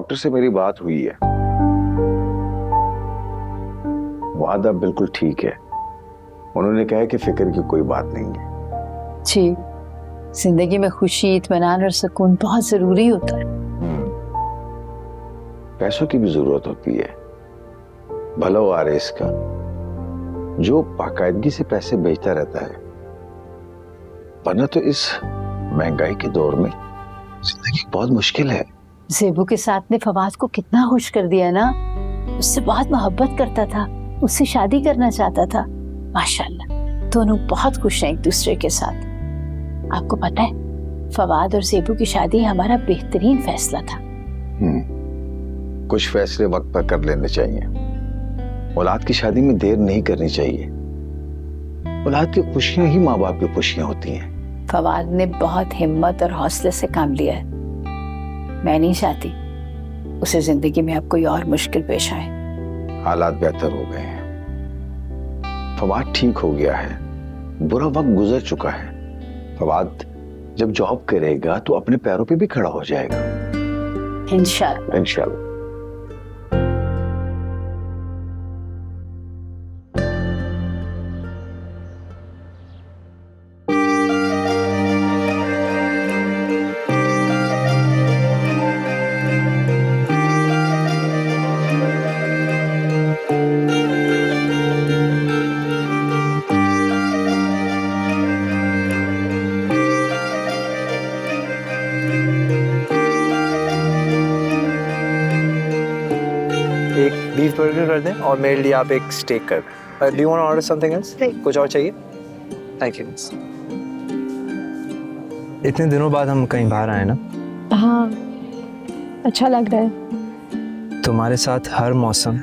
Doctor से मेरी बात हुई है, वादा बिल्कुल ठीक है। उन्होंने कहा कि फिक्र की कोई बात नहीं है। जी, जिंदगी में खुशी, इत्मीनान और सुकून बहुत जरूरी होता है। पैसों की भी जरूरत होती है, भला वो आ रहे इसका जो बाकायदगी से पैसे भेजता रहता है, वरना तो इस महंगाई के दौर में जिंदगी बहुत मुश्किल है। ज़ेबू के साथ ने फवाद को कितना खुश कर दिया ना, उससे बहुत मोहब्बत करता था, उससे शादी करना चाहता था। माशाल्लाह दोनों बहुत खुश हैं एक दूसरे के साथ। आपको पता है फवाद और ज़ेबू की शादी हमारा बेहतरीन फैसला था। कुछ फैसले वक्त पर कर लेने चाहिए। औलाद की शादी में देर नहीं करनी चाहिए। औलाद की खुशियां ही माँ बाप की खुशियां होती हैं। फवाद ने बहुत हिम्मत और हौसले से काम लिया है। मैं नहीं चाहती उसे जिंदगी में अब कोई और मुश्किल पेश आए। हालात बेहतर हो गए हैं, फवाद ठीक हो गया है, बुरा वक्त गुजर चुका है। फवाद जब जॉब करेगा तो अपने पैरों पे भी खड़ा हो जाएगा इंशाल्लाह। इंशाल्लाह। एक बीफ बर्गर कर दें और मेरे लिए आप एक स्टेक कर दें। Do you want to order something else? कुछ और चाहिए? Thank you. इतने दिनों बाद हम कहीं बाहर आए ना। हाँ, अच्छा लग रहा है। तुम्हारे साथ हर मौसम,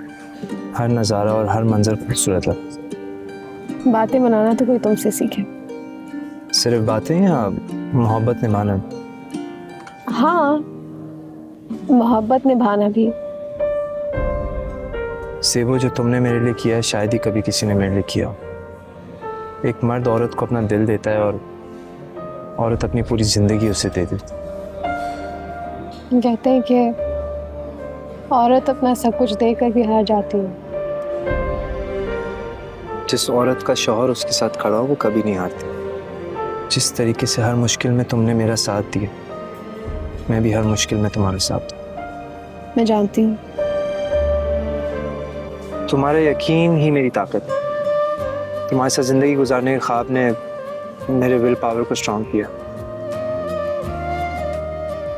हर नज़ारा और हर मंजर खूबसूरत लगता। बातें बनाना तो कोई तुमसे सीखे। सिर्फ बातें या मोहब्बत निभाना? हाँ, मोहब्बत निभाना भी। सेबो जो तुमने मेरे लिए किया है शायद ही कभी किसी ने मेरे लिए किया। एक मर्द औरत को अपना दिल देता है और औरत अपनी पूरी जिंदगी उसे दे देती। कहते हैं कि औरत अपना सब कुछ देकर भी हार जाती है। जिस औरत का शौहर उसके साथ खड़ा हो वो कभी नहीं हारती। जिस तरीके से हर मुश्किल में तुमने मेरा साथ दिया, मैं भी हर मुश्किल में तुम्हारा साथ दूं। मैं जानती हूँ। तुम्हारा यकीन ही मेरी ताकत है। तुम्हारे साथ जिंदगी गुजारने के ख्वाब ने मेरे विल पावर को स्ट्रांग किया।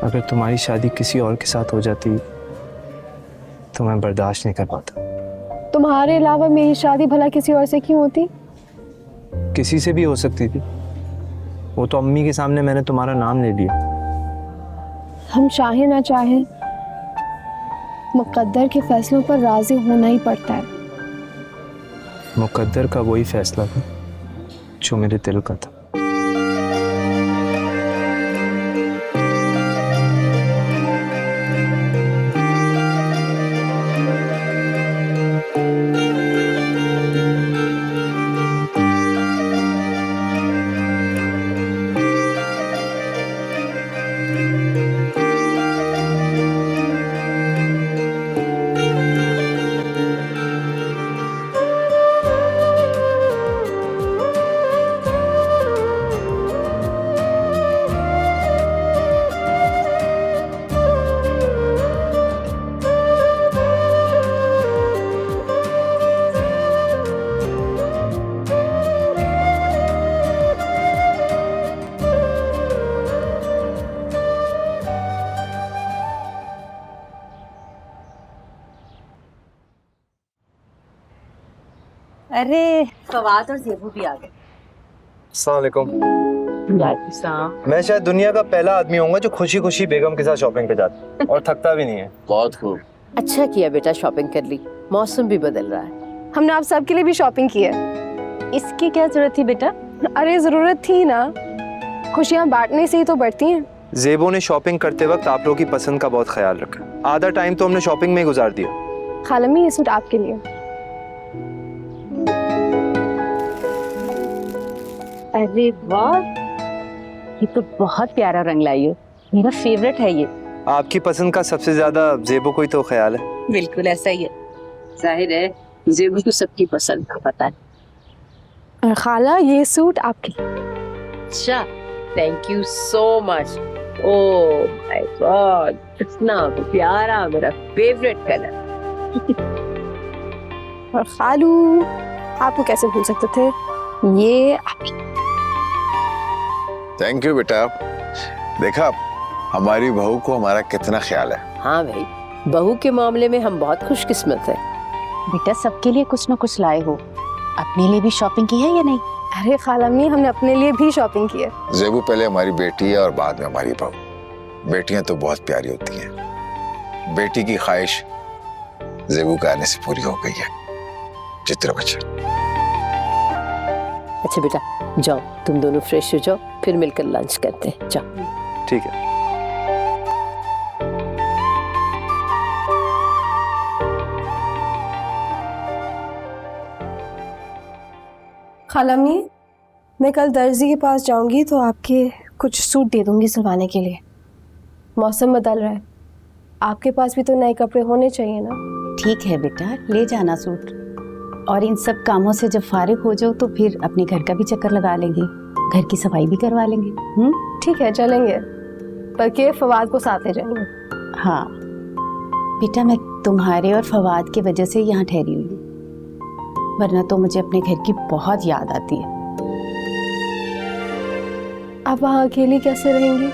अगर तुम्हारी शादी किसी और के साथ हो जाती तो मैं बर्दाश्त नहीं कर पाता। तुम्हारे अलावा मेरी शादी भला किसी और से क्यों होती? किसी से भी हो सकती थी, वो तो अम्मी के सामने मैंने तुम्हारा नाम ले लिया। हम चाहे ना चाहे मुकद्दर के फैसलों पर राजी होना ही पड़ता है। मुकद्दर का वही फैसला था जो मेरे दिल का था। अरे फवाद और ज़ेबू भी आ गए। अस्सलाम वालेकुम। मैं शायद दुनिया का पहला आदमी होऊंगा जो खुशी खुशी बेगम के साथ शॉपिंग पे जाता और थकता भी नहीं है। बहुत खूब। अच्छा किया बेटा शॉपिंग कर ली, मौसम भी बदल रहा है। हमने आप सबके लिए भी शॉपिंग की है। इसकी क्या जरूरत थी बेटा? अरे जरूरत थी ना, खुशियाँ बांटने से ही तो बढ़ती हैं। ज़ेबो ने शॉपिंग करते वक्त आप लोगों की पसंद का बहुत ख्याल रखा। आधा टाइम तो हमने शॉपिंग में ही गुजार दिया। खालमी ये सूट आपके लिए। अरे वाह, ये तो बहुत प्यारा रंग लाई हो, मेरा फेवरेट है ये। आपकी पसंद का सबसे ज्यादा जेबो को ही तो ख्याल है। बिल्कुल ऐसा ही है। जाहिर है जेबू तो सबकी पसंद का पता है। और खाला ये सूट आपकी। अच्छा, thank you so much. Oh my God, इतना प्यारा, मेरा फेवरेट कलर। और खालू आपको कैसे भूल सकते थे, ये आपकी। थैंक यू बेटा। देखा हमारी बहू को हमारा कितना ख्याल है। हाँ भाई, बहू के मामले में हम बहुत खुशकिस्मत हैं। बेटा सबके लिए कुछ ना कुछ लाए हो, अपने लिए भी शॉपिंग की है या नहीं? अरे खाला अम्मी, हमने अपने लिए भी शॉपिंग की है। जेबू पहले हमारी बेटी है और बाद में हमारी बहू। बेटियां तो बहुत प्यारी होती हैं। बेटी की ख्वाहिश जेबू के आने से पूरी हो गई है। चित्र बच्चा। अच्छा बेटा, जाओ तुम दोनों फ्रेश हो जाओ, फिर मिलकर लंच करते हैं। जाओ। ठीक है। खाला अम्मी, मैं कल दर्जी के पास जाऊंगी तो आपके कुछ सूट दे दूंगी सिलवाने के लिए। मौसम बदल रहा है, आपके पास भी तो नए कपड़े होने चाहिए ना। ठीक है बेटा, ले जाना सूट। और इन सब कामों से जब फारिग हो जाओ तो फिर अपने घर का भी चक्कर लगा लेंगे, घर की सफाई भी करवा लेंगे। ठीक है, चलेंगे, बल्कि फवाद को साथ ले जाएंगे। हाँ बेटा, मैं तुम्हारे और फवाद की वजह से यहाँ ठहरी हुई हूँ, वरना तो मुझे अपने घर की बहुत याद आती है। आप वहाँ अकेली कैसे रहेंगी?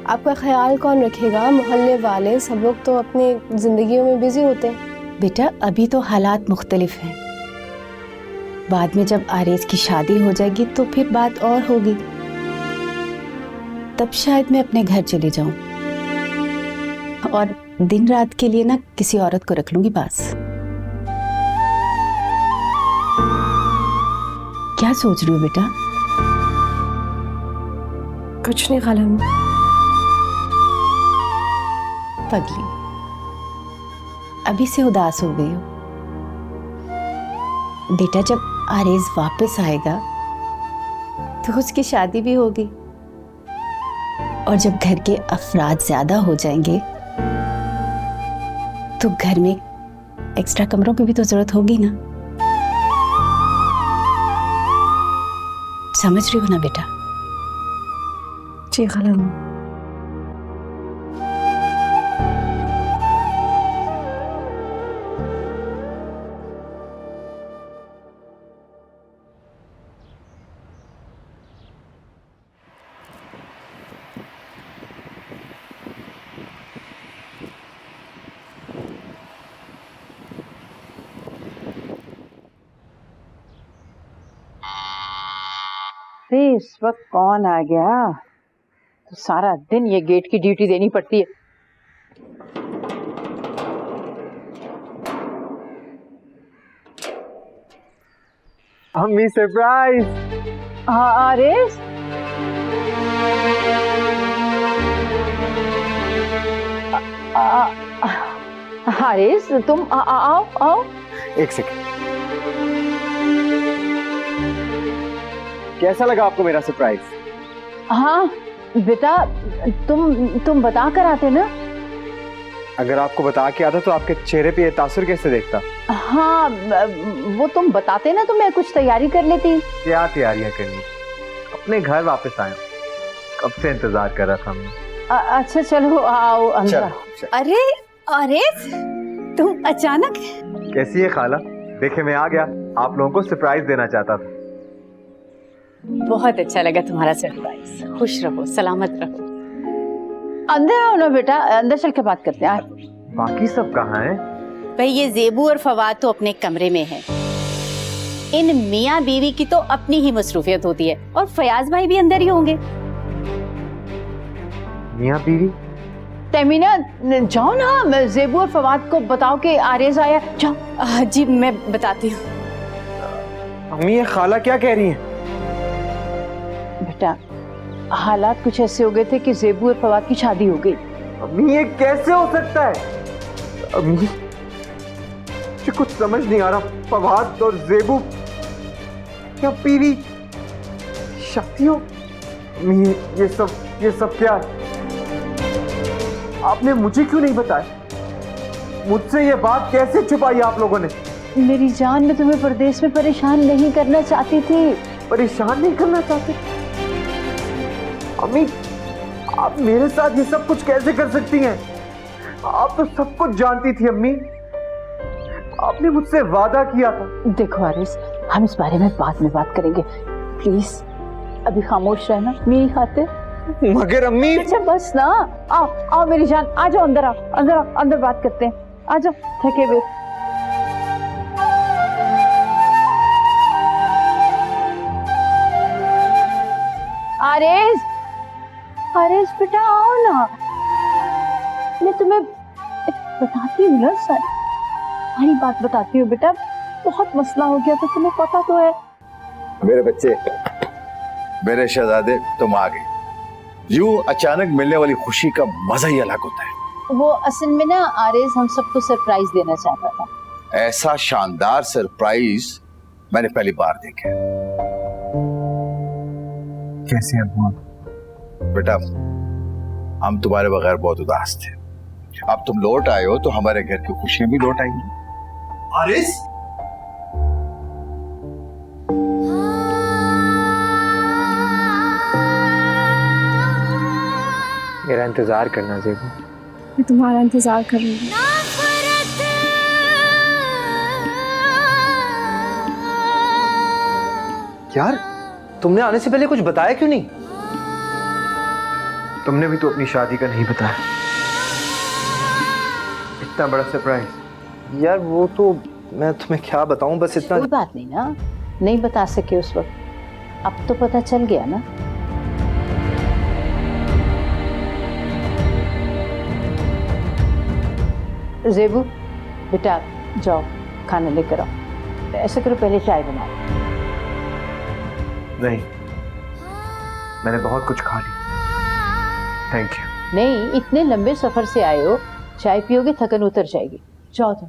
आपका ख्याल कौन रखेगा? मोहल्ले वाले सब लोग तो अपनी जिंदगियों में बिजी होते हैं। बेटा अभी तो हालात मुख्तलिफ हैं, बाद में जब आरेज की शादी हो जाएगी तो फिर बात और होगी, तब शायद मैं अपने घर चली जाऊं और दिन रात के लिए ना किसी औरत को रख लूंगी बस। क्या सोच रही हो बेटा? कुछ नहीं खाला अम्मी। पगली, अभी से उदास हो गई हो। बेटा जब आरेज वापस आएगा तो उसकी शादी भी होगी, और जब घर के अफराद ज्यादा हो जाएंगे तो घर में एक्स्ट्रा कमरों की भी तो जरूरत होगी ना। समझ रही हो ना बेटा? जी खाला अम्मी। इस वक्त कौन आ गया? तो सारा दिन ये गेट की ड्यूटी देनी पड़ती है। अम्मी सरप्राइज। हाँ आरेज, आरेज तुम आओ आओ। एक सेकंड, कैसा लगा आपको मेरा सरप्राइज? हाँ बेटा, तुम बता कर आते ना। अगर आपको बता के आता तो आपके चेहरे पे ये तासुर कैसे देखता? हाँ वो तुम बताते ना तो मैं कुछ तैयारी कर लेती। क्या तैयारियां करनी, अपने घर वापस आया, कब से इंतजार कर रहा था मैं। अच्छा चलो आओ अंदर। अरे अरे तुम अचानक। कैसी है खाला? देखे मैं आ गया, आप लोगों को सरप्राइज देना चाहता था। बहुत अच्छा लगा तुम्हारा सरप्राइज। खुश रहो, सलामत रहो। अंदर आओ ना बेटा, अंदर चल के बात करते हैं। बाकी सब कहाँ हैं? भाई ये जेबू और फवाद तो अपने कमरे में है। इन मियाँ बीवी की तो अपनी ही मसरूफियत होती है, और फयाज भाई भी अंदर ही होंगे। मियाँ बीवी? तमीना जाओ ना, जेबू और फवाद को बताओ कि आरेज आया। जाओ। जी मैं बताती हूँ। अम्मी ये खाला क्या कह रही हैं? बेटा हालात कुछ ऐसे हो गए थे कि जेबू और फवाद की शादी हो गई। अम्मी ये कैसे हो सकता है? अम्मी मुझे कुछ समझ नहीं आ रहा। फवाद और जेबू क्या बीवी शादी हो? अम्मी ये सब क्या है? आपने मुझे क्यों नहीं बताया? मुझसे ये बात कैसे छुपाई आप लोगों ने? मेरी जान, मैं तुम्हें परदेश में परेशान नहीं करना चाहती थी। परेशान नहीं करना चाहते? अम्मी, आप मेरे साथ ये सब कुछ कैसे कर सकती हैं? आप तो सब कुछ जानती थी अम्मी। आपने मुझसे वादा किया था। देखो आरिस, हम इस बारे में बाद में बात करेंगे, प्लीज अभी खामोश रहना। नहीं खाते? मगर अम्मी। अच्छा बस ना, आओ आओ मेरी जान, आ जाओ अंदर, आओ अंदर, आओ अंदर बात करते हैं। आ जाओ, थके हुए। आरिस, आरिस बेटा आओ ना, मैं तुम्हें बताती हूँ ना, सारी बात बताती हूँ बेटा। बहुत मसला हो गया तो तुम्हें पता तो है। मेरे बच्चे, मेरे शहजादे, तुम आ गए। यूं अचानक मिलने वाली खुशी का मजा ही अलग होता है। वो असल में ना आरिस हम सबको सरप्राइज देना चाहता था। ऐसा शानदार सरप्राइज मैंने पहली बार देखा है। कैसे अम्मा? बेटा, हम तुम्हारे बगैर बहुत उदास थे। अब तुम लौट आए हो तो हमारे घर की खुशियां भी लौट आएंगी। आरिस, मेरा इंतजार करना ज़ेबू। मैं तुम्हारा इंतजार कर रही हूँ। यार, तुमने आने से पहले कुछ बताया क्यों नहीं? तुमने भी तो अपनी शादी का नहीं बताया। इतना बड़ा सरप्राइज। यार वो तो मैं तुम्हें क्या बताऊं, बस इतना। कोई बात नहीं ना, नहीं बता सके उस वक्त, अब तो पता चल गया ना। ज़ेबू बेटा जाओ खाना लेकर आओ। ऐसा करो, पहले चाय बनाओ। नहीं, मैंने बहुत कुछ खा ली, थैंक यू। नहीं, इतने लंबे सफर से आए हो, चाय पियोगे थकन उतर जाएगी। जाओ तुम।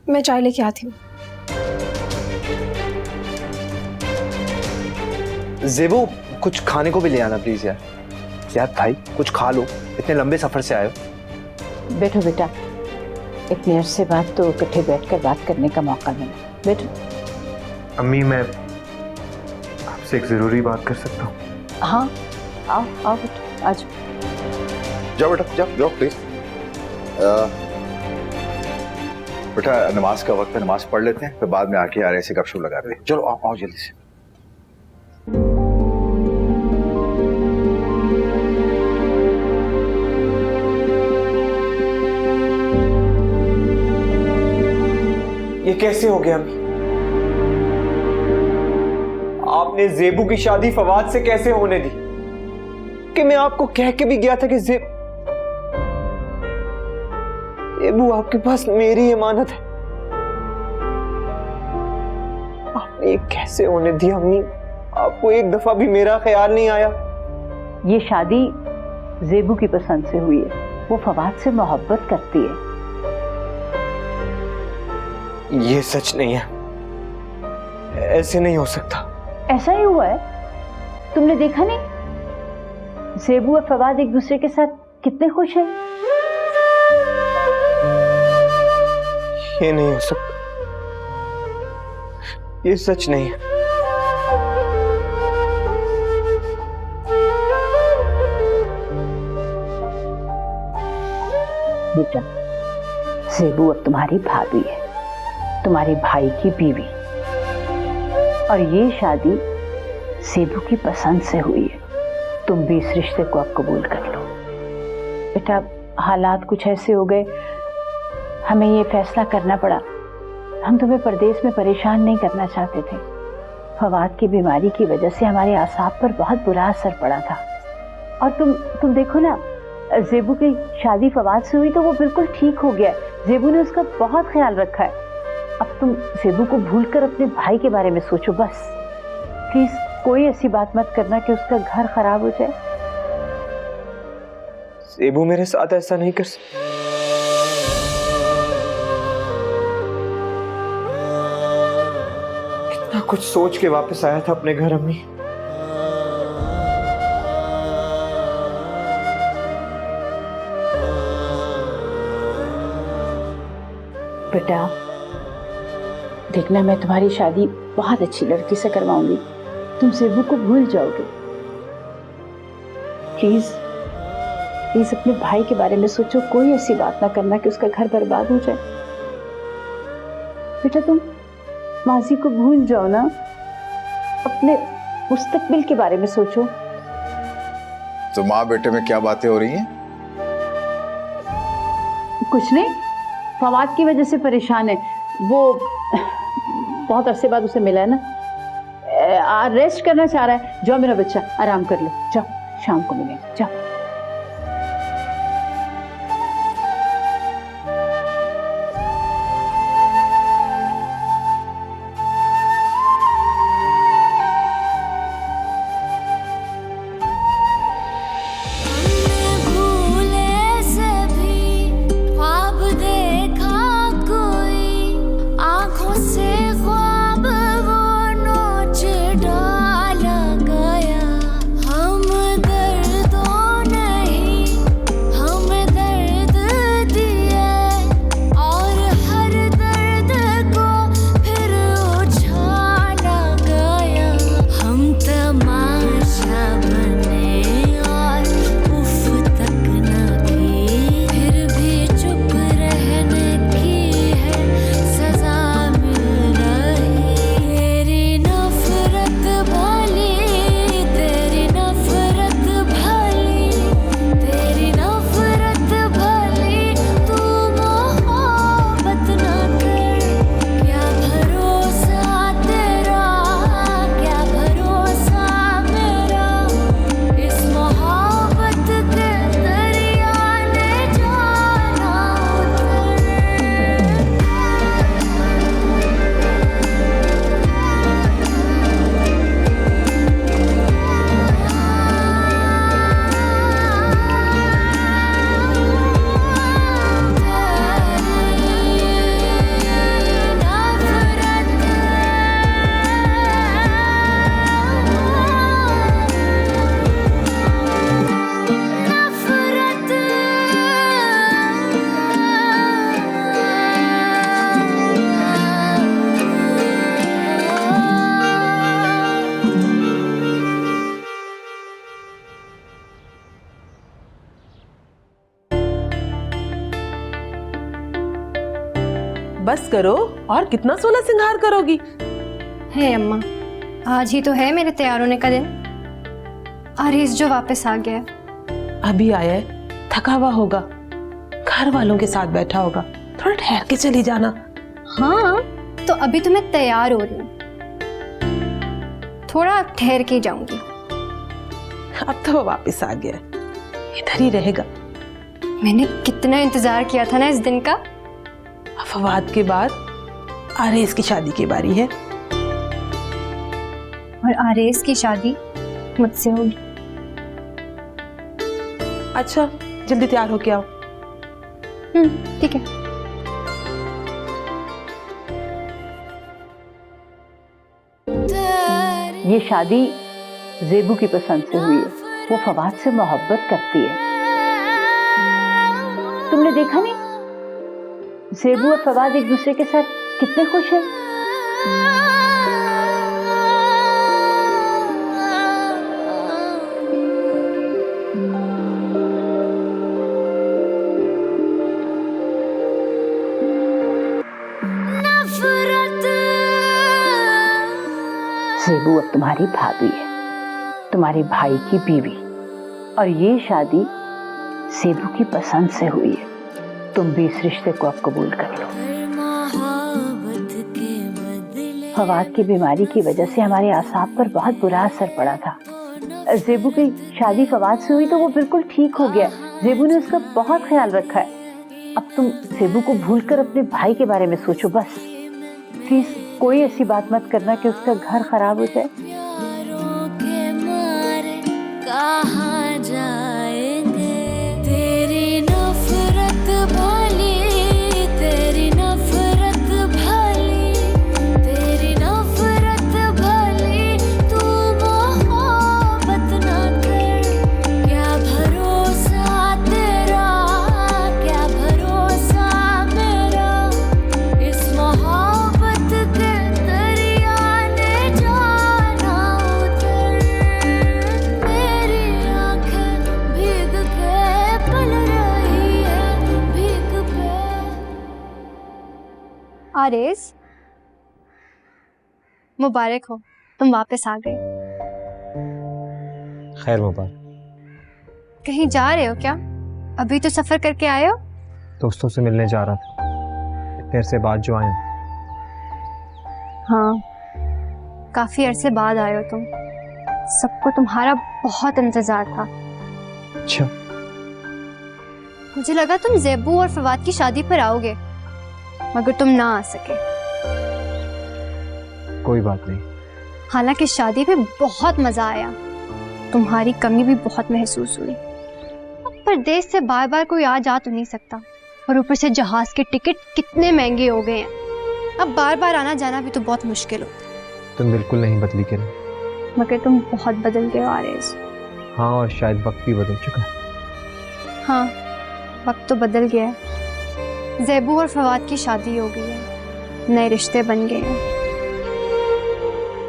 मैं चाय लेके आती हूँ। ज़ेबू, कुछ खाने को भी ले आना प्लीज यार। यार भाई, कुछ खा लो, इतने लंबे सफर से आए हो। बैठो बेटा, इतने अरसे बाद तो इकट्ठे बैठकर बात करने का मौका मिला। बैठो। अम्मी, मैं आपसे एक जरूरी बात कर सकता हूँ? हाँ आओ आओ बेटा, आ जाओ। जाओ बेटा, जाओ जाओ प्लीज। बेटा, नमाज का वक्त है, नमाज पढ़ लेते हैं, फिर बाद में आके यार ऐसे गपशप लगाते हैं। चलो आओ आओ जल्दी से। ये कैसे हो गया अम्मी? आपने ज़ेबू की शादी फवाद से कैसे होने दी? कि मैं आपको कह के भी गया था कि ज़ेबू आपके पास मेरी अमानत है। आपने ये कैसे होने दिया अम्मी? आपको एक दफा भी मेरा ख्याल नहीं आया? ये शादी ज़ेबू की पसंद से हुई है, वो फवाद से मोहब्बत करती है। ये सच नहीं है, ऐसे नहीं हो सकता। ऐसा ही हुआ है, तुमने देखा नहीं? ज़ेबू और फवाद एक दूसरे के साथ कितने खुश हैं। ये नहीं हो सकता, ये सच नहीं है। बेटा, ज़ेबू अब तुम्हारी भाभी है, तुम्हारे भाई की बीवी, और ये शादी ज़ेबू की पसंद से हुई है। तुम भी इस रिश्ते को अब कबूल कर लो। बेटा, हालात कुछ ऐसे हो गए, हमें ये फैसला करना पड़ा। हम तुम्हें परदेश में परेशान नहीं करना चाहते थे। फवाद की बीमारी की वजह से हमारे आसाब पर बहुत बुरा असर पड़ा था। और तुम देखो ना, ज़ेबू की शादी फवाद से हुई तो वो बिल्कुल ठीक हो गया। ज़ेबू ने उसका बहुत ख्याल रखा है। अब तुम ज़ेबू को भूलकर अपने भाई के बारे में सोचो बस। प्लीज कोई ऐसी बात मत करना कि उसका घर खराब हो जाए। ज़ेबू मेरे साथ ऐसा नहीं कर सकती। इतना कुछ सोच के वापस आया था अपने घर अम्मी। बेटा देखना, मैं तुम्हारी शादी बहुत अच्छी लड़की से करवाऊंगी, तुम ज़ेबू को भूल जाओगे। प्लीज प्लीज अपने भाई के बारे में सोचो, कोई ऐसी बात ना करना कि उसका घर बर्बाद हो जाए। बेटा तुम माजी को भूल जाओ ना, अपने मुस्तकबिल के बारे में सोचो। तो माँ बेटे में क्या बातें हो रही हैं? कुछ नहीं, फवाद की वजह से परेशान है वो, बहुत अरसे बाद उसे मिला है ना, रेस्ट करना चाह रहा है। जाओ मेरा बच्चा, आराम कर लो, जाओ शाम को मिलेंगे, जाओ। बस करो, और कितना सोलह सिंगार करोगी? है अम्मा, आज ही तो है मेरे तैयार होने का दिन। आरिस जो वापस आ गया है। अभी आया है, थका हुआ होगा, घर वालों के साथ बैठा होगा, थोड़ा ठहर के चली जाना। हाँ तो अभी तो मैं तैयार हो रही हूँ, थोड़ा ठहर के जाऊंगी। अब तो वो वापस आ गया है, इधर ही रहेगा। मैंने कितना इंतजार किया था ना इस दिन का। फवाद के बाद आरेस की शादी की बारी है, और आरेस की शादी मुझसे होगी। अच्छा जल्दी तैयार होके आओ। ठीक है। ये शादी ज़ेबू की पसंद से हुई है, वो फवाद से मोहब्बत करती है। तुमने देखा नहीं ज़ेबू और फवाद एक दूसरे के साथ कितने खुश हैं। ज़ेबू अब तुम्हारी भाभी है, तुम्हारे भाई की बीवी, और ये शादी ज़ेबू की पसंद से हुई है। तुम भी इस रिश्ते को अब कबूल कर लो। फवाद की बीमारी की वजह से हमारे आसाब पर बहुत बुरा असर पड़ा था। ज़ेबू की शादी फवाद से हुई तो वो बिल्कुल ठीक हो गया। ज़ेबू ने उसका बहुत ख्याल रखा है। अब तुम ज़ेबू को भूलकर अपने भाई के बारे में सोचो बस। प्लीज कोई ऐसी बात मत करना कि उसका घर खराब हो जाए। कहाँ जाएंगे तेरी नफरत भली, तेरी नफरत भली, तेरी नफरत भली, तू मोहब्बत ना कर। क्या भरोसा तेरा, क्या भरोसा मेरा, आरेज, मुबारक हो, तुम वापस आ गए। खैर मुबारक। कहीं जा रहे हो क्या? अभी तो सफर करके आए हो। दोस्तों से मिलने जा रहा था, देर से बाद जो आए हूं। हाँ, काफी अरसे बाद आए हो तुम। सबको तुम्हारा बहुत इंतजार था। अच्छा, मुझे लगा तुम ज़ेबू और फवाद की शादी पर आओगे, मगर तुम ना आ सके। कोई बात नहीं। हालांकि शादी में बहुत मजा आया, तुम्हारी कमी भी बहुत महसूस हुई। अब परदेश से बार बार कोई आ जा तो नहीं सकता, और ऊपर से जहाज के टिकट कितने महंगे हो गए हैं। अब बार बार आना जाना भी तो बहुत मुश्किल होता है। तुम बिल्कुल नहीं बदली किरण। मगर तुम बहुत बदल गए हो आरेज। हाँ, और शायद वक्त भी बदल चुका है। हाँ, वक्त तो बदल गया है। ज़ेबू और फवाद की शादी हो गई है, नए रिश्ते बन गए हैं।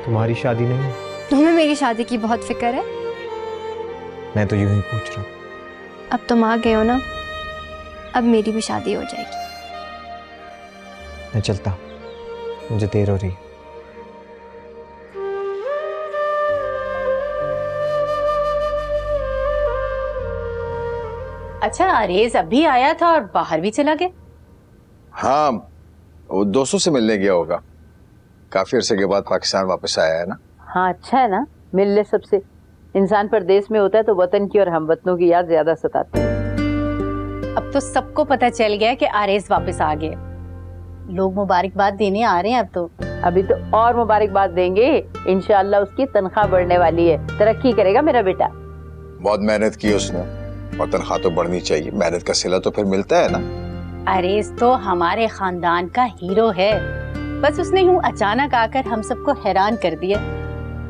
तुम्हारी शादी नहीं? तुम्हें मेरी शादी की बहुत फिक्र है? मैं तो यूं ही पूछ रहा हूँ। अब तुम आ गए हो ना, अब मेरी भी शादी हो जाएगी। मैं चलता हूँ, मुझे देर हो रही है। अच्छा, आरेज अभी आया था और बाहर भी चला गया? हाँ, वो दोस्तों से मिलने गया होगा। काफी अरसे के बाद पाकिस्तान वापस आया है ना। हाँ, अच्छा है ना, मिल ले सबसे। इंसान परदेश में होता है तो वतन की और हमवतनों की याद ज्यादा सताती है। अब तो सबको पता चल गया कि आरेज वापस आ गए। लोग मुबारकबाद देने आ रहे हैं अब तो। अभी तो और मुबारकबाद देंगे। इंशाअल्लाह उसकी तनख्वाह बढ़ने वाली है, तरक्की करेगा मेरा बेटा। बहुत मेहनत की उसने, और तनख्वाह तो बढ़नी चाहिए। मेहनत का सिला तो फिर मिलता है ना। आरेज तो हमारे खानदान का हीरो है, बस उसने यूं अचानक आकर हम सबको हैरान कर दिया।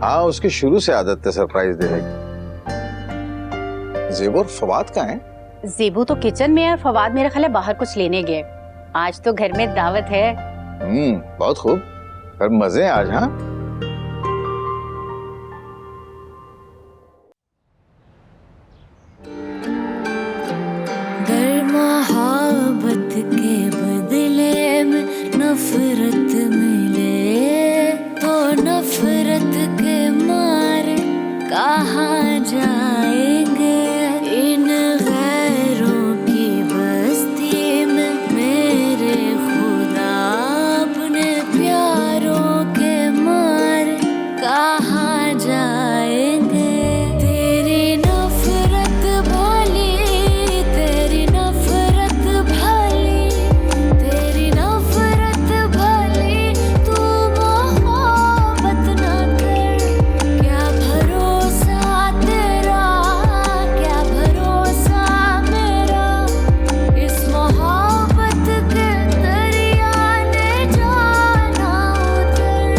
हाँ, उसकी शुरू से आदत है सरप्राइज देने की। ज़ेबू और फवाद कहाँ हैं? ज़ेबू तो किचन में है और फवाद मेरा ख्याल है बाहर कुछ लेने गए। आज तो घर में दावत है। बहुत खूब, पर मजे हैं आज। हाँ, गर मोहब्बत के बदले में नफरत मिले तो नफरत के मारे कहाँ जाएंगे। इन गैरों की बस्ती में मेरे खुदा अपने प्यारों के मारे कहाँ जाएंगे। तेरी नफरत भली, तेरी नफरत भली, तेरी नफरत भली, तू मोहब्बत ना कर। क्या भरोसा तेरा, क्या भरोसा मेरा, इस मोहब्बत के दरिया ने जाना उतर।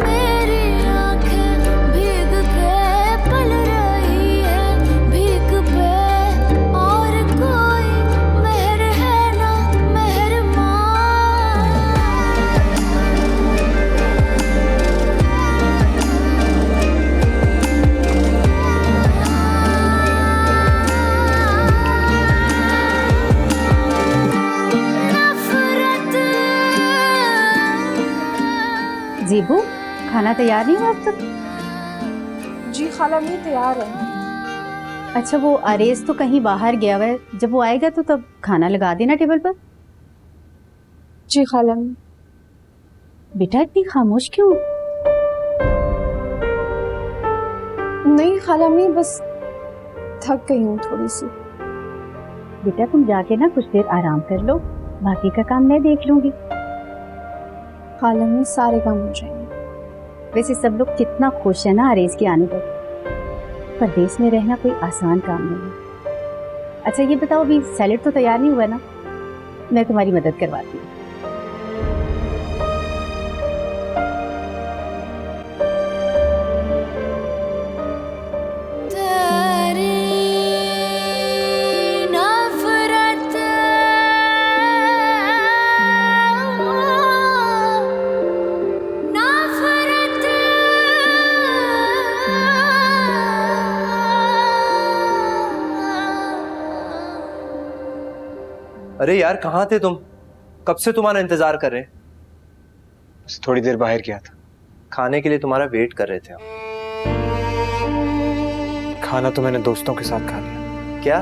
मेरी आंखें भीग के पल रही है भीख पे, और कोई मेहर है ना मेहरबान। नफरत। ज़ेबू, खाना तैयार नहीं हुआ अब तक? जी खाला, मैं तैयार है। अच्छा, वो आरेज तो कहीं बाहर गया हुआ है, जब वो आएगा तो तब खाना लगा देना टेबल पर। जी खाला। बेटा इतनी खामोश क्यों? नहीं खाला, मैं बस थक गई हूँ थोड़ी सी। बेटा तुम जाके ना कुछ देर आराम कर लो, बाकी का काम मैं देख लूंगी। खाला, में सारे काम हो जाएंगे। वैसे सब लोग कितना खुश है ना आरेज के आने पर। परदेश में रहना कोई आसान काम नहीं है। अच्छा ये बताओ, अभी सैलेड तो तैयार नहीं हुआ ना? मैं तुम्हारी मदद करवाती हूँ। तेरी नफरत, नफरत। अरे यार, कहाँ थे तुम? कब से तुम्हारा इंतजार कर रहे हैं। बस थोड़ी देर बाहर गया था, खाने के लिए तुम्हारा वेट कर रहे थे हम। खाना तो मैंने दोस्तों के साथ खा लिया। क्या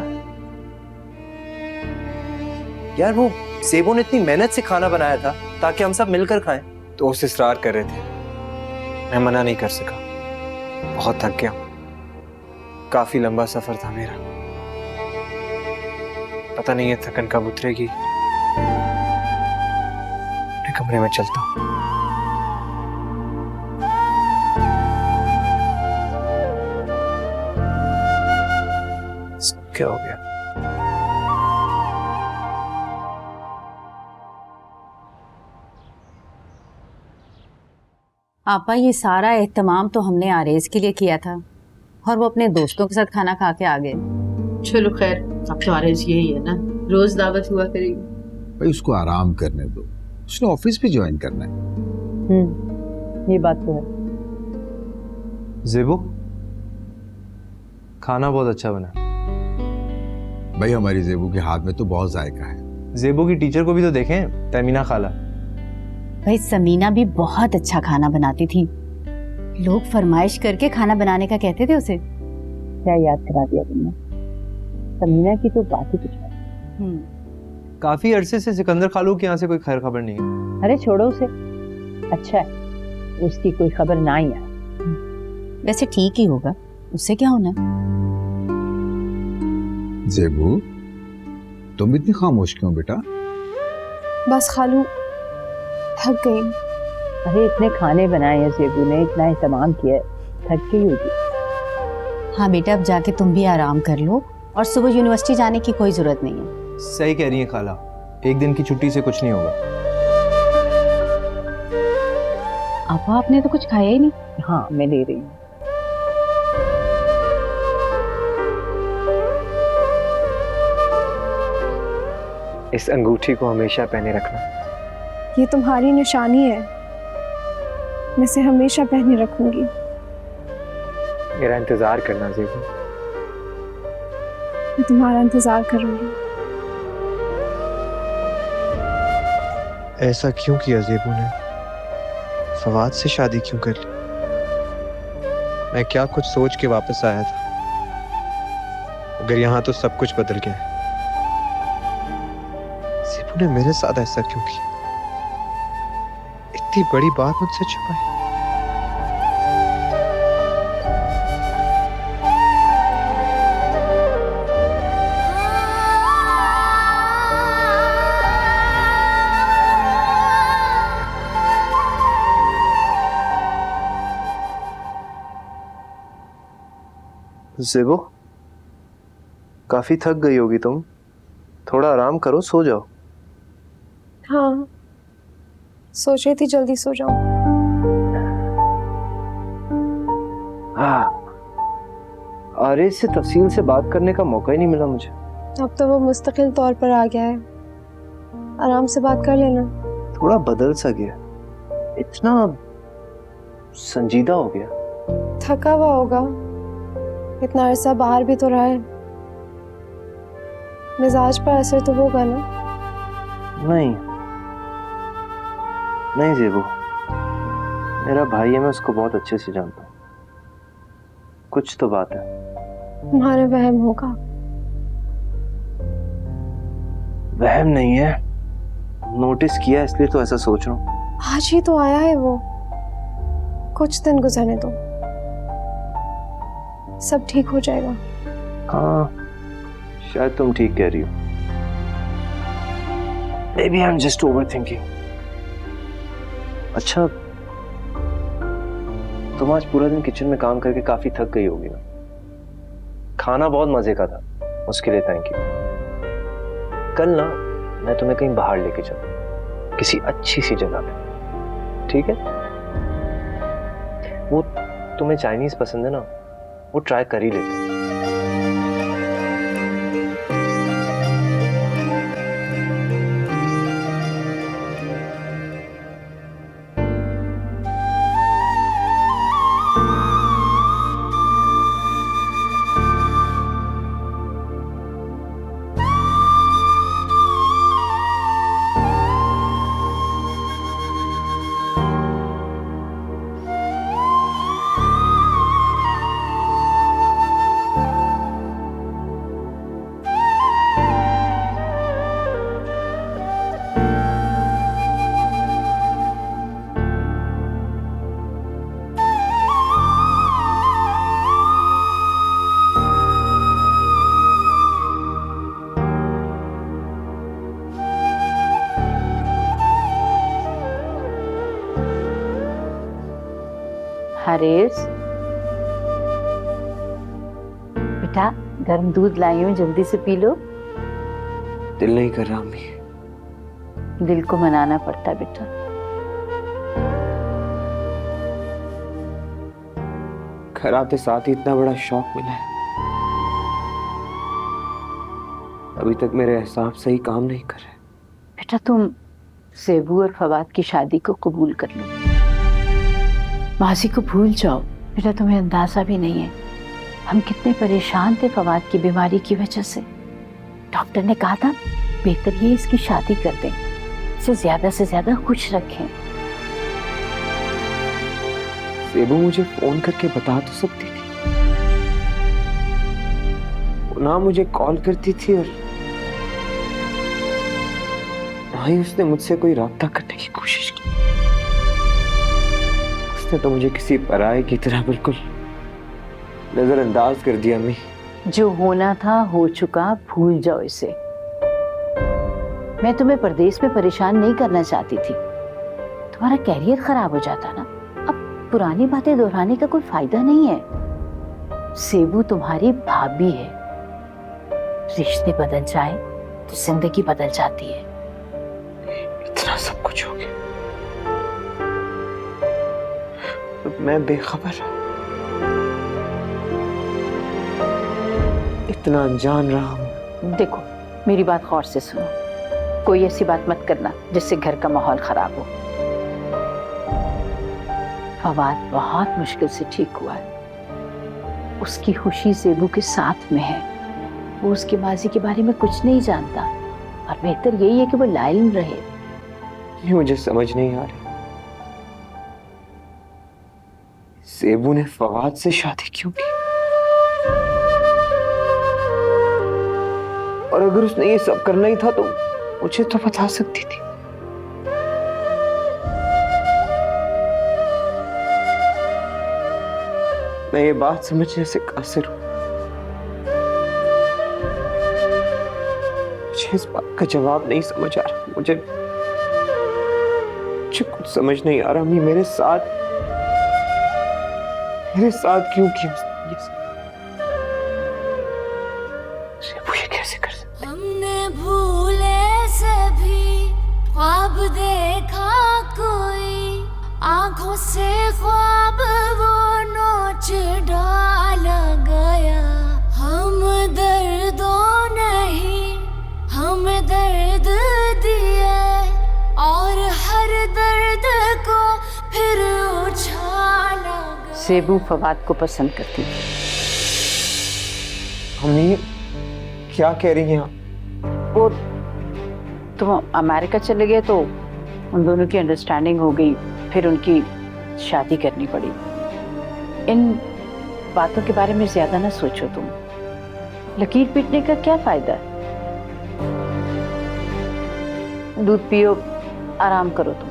यार, वो सेबो ने इतनी मेहनत से खाना बनाया था ताकि हम सब मिलकर खाएं। दोस्त इसरार कर रहे थे, मैं मना नहीं कर सका। बहुत थक गया, काफी लंबा सफर था मेरा। पता नहीं है थकन कब उतरेगी। अपने कमरे में चलता हूँ। क्या हो गया? आपा, ये सारा एहतमाम तो हमने आरेज के लिए किया था और वो अपने दोस्तों के साथ खाना खा के आ गए। चलो खैर, अब तो आरज यही है ना, रोज दावत हुआ करेगी। भाई उसको आराम करने दो, उसने ऑफिस भी ज्वाइन करना है। ये बात तो है। जेबो, खाना बहुत अच्छा बना। भाई हमारी जेबू के हाथ में तो बहुत जायका है। जेबो की टीचर को भी तो देखें, तमीना खाला। भाई समीना भी बहुत अच्छा खाना बनाती थी, लोग फरमाइश करके खाना बनाने का कहते थे उसे। क्या याद करा दिया तुमने, समीना की तो बात ही कुछ है। काफी अरसे से सिकंदर खालू के यहाँ से कोई खैर खबर नहीं है। अरे छोड़ो उसे, अच्छा है उसकी कोई खबर ना ही आए। वैसे ठीक ही होगा, उससे क्या होना। जेबू, तुम इतनी खामोश क्यों बेटा? बस खालू थक गई। अरे इतने खाने बनाए हैं जेबू ने, इतना एहतमाम किया है, थक गई होगी। हाँ बेटा, अब जाके तुम भी आराम कर लो और सुबह यूनिवर्सिटी जाने की कोई जरूरत नहीं है। सही कह रही है खाला, एक दिन की छुट्टी से कुछ नहीं होगा। आपा, आपने तो कुछ खाया ही नहीं। हाँ मैं ले रही हूँ। इस अंगूठी को हमेशा पहने रखना। ये तुम्हारी निशानी है, मैं इसे हमेशा पहने रखूंगी। मेरा इंतजार करना जेबू। मैं तुम्हारा इंतजार करूंगी। ऐसा क्यों किया जेबू ने? फवाद से शादी क्यों कर ली? मैं क्या कुछ सोच के वापस आया था, मगर यहाँ तो सब कुछ बदल गया है। जेबू ने मेरे साथ ऐसा क्यों किया? इतनी बड़ी बात मुझसे छुपाई। जेबो, काफी थक गई होगी तुम, थोड़ा आराम करो, सो जाओ। हाँ, सोच रही थी जल्दी सो जाऊं। हाँ, आरिज से तफसील से बात करने का मौका ही नहीं मिला मुझे। अब तो वो मुस्तकिल तौर पर आ गया है, आराम से बात कर लेना। थोड़ा बदल सा गया, इतना संजीदा हो गया। थका हुआ होगा, इतना अरसा बाहर भी तो रहा है, मिजाज पर असर तो होगा ना। नहीं नहीं जेबू, मेरा भाई है, मैं उसको बहुत अच्छे से जानता हूँ। कुछ तो बात है। तुम्हारा वहम होगा। वहम नहीं है, नोटिस किया इसलिए तो ऐसा सोच रहा हूँ। आज ही तो आया है वो, कुछ दिन गुजरने दो, सब ठीक हो जाएगा। हाँ, शायद तुम ठीक कह रही हो। Maybe I'm just overthinking. अच्छा, तुम आज पूरा दिन किचन में काम करके काफी थक गई होगी ना? खाना बहुत मजे का था, उसके लिए थैंक यू। कल ना मैं तुम्हें कहीं बाहर लेके चलूं, किसी अच्छी सी जगह पे, ठीक है? वो तुम्हें चाइनीज पसंद है ना, वो ट्राई कर ही लेते हैं। हारिस, बेटा गर्म दूध लाई हूं, जल्दी से पी लो। दिल नहीं कर रहा अम्मी। दिल को मनाना पड़ता है बेटा। घर आते साथ ही इतना बड़ा शौक मिला है, अभी तक मेरे एहसास सही काम नहीं कर रहे। बेटा तुम सेबू और फवाद की शादी को कबूल कर लो, माजी को भूल जाओ। बेटा तुम्हें अंदाजा भी नहीं है हम कितने परेशान थे फवाद की बीमारी की वजह से। डॉक्टर ने कहा था बेहतर ये इसकी शादी कर दें, इसे ज्यादा से ज्यादा खुश रखें। सेबू मुझे फोन करके बता तो सकती थी, वो ना मुझे कॉल करती थी और ना ही उसने मुझसे कोई राब्ता करने की कोशिश की। उसने तो मुझे किसी पराये की तरह बिल्कुल नजरअंदाज कर दिया। अम्मी जो होना था हो चुका, भूल जाओ इसे। मैं तुम्हें परदेश में परेशान नहीं करना चाहती थी, तुम्हारा कैरियर खराब हो जाता ना। अब पुरानी बातें दोहराने का कोई फायदा नहीं है। सेबू तुम्हारी भाभी है, रिश्ते बदल जाए तो जिंदगी बदल जाती है। इतना सब कुछ हो गया, अब मैं बेखबर रहा, इतना अनजान रहा हूं। देखो मेरी बात गौर से सुनो, कोई ऐसी बात मत करना जिससे घर का माहौल खराब हो। फवाद बहुत मुश्किल से ठीक हुआ है, उसकी खुशी सेबू के साथ में है। वो उसके माजी के बारे में कुछ नहीं जानता और बेहतर यही है कि वो लाइल रहे। ये मुझे समझ नहीं आ रही, सेबू ने फवाद से शादी क्यों की? और अगर उसने ये सब करना ही था तो मुझे तो बता सकती थी। मैं ये बात समझने से कासिर हूं, मुझे इस बात का जवाब नहीं समझ आ रहा। मुझे कुछ समझ नहीं आ रहा अम्मी, मेरे साथ क्यों किया उसने ये सब? सेबू ये कैसे कर सकती? हमने भूले सभी ख्वाब देखा कोई, आंखों से ख्वाब वो नोच डाला गया। हम दर्दों नहीं हम दर्द दिए और हर दर्द को फिर उछाला गया। सेबू फवाद को पसंद करती थी। अम्मी क्या कह रही हैं आप? वो तुम अमेरिका चले गए तो उन दोनों की अंडरस्टैंडिंग हो गई, फिर उनकी शादी करनी पड़ी। इन बातों के बारे में ज्यादा ना सोचो तुम, लकीर पीटने का क्या फायदा। दूध पियो, आराम करो तुम।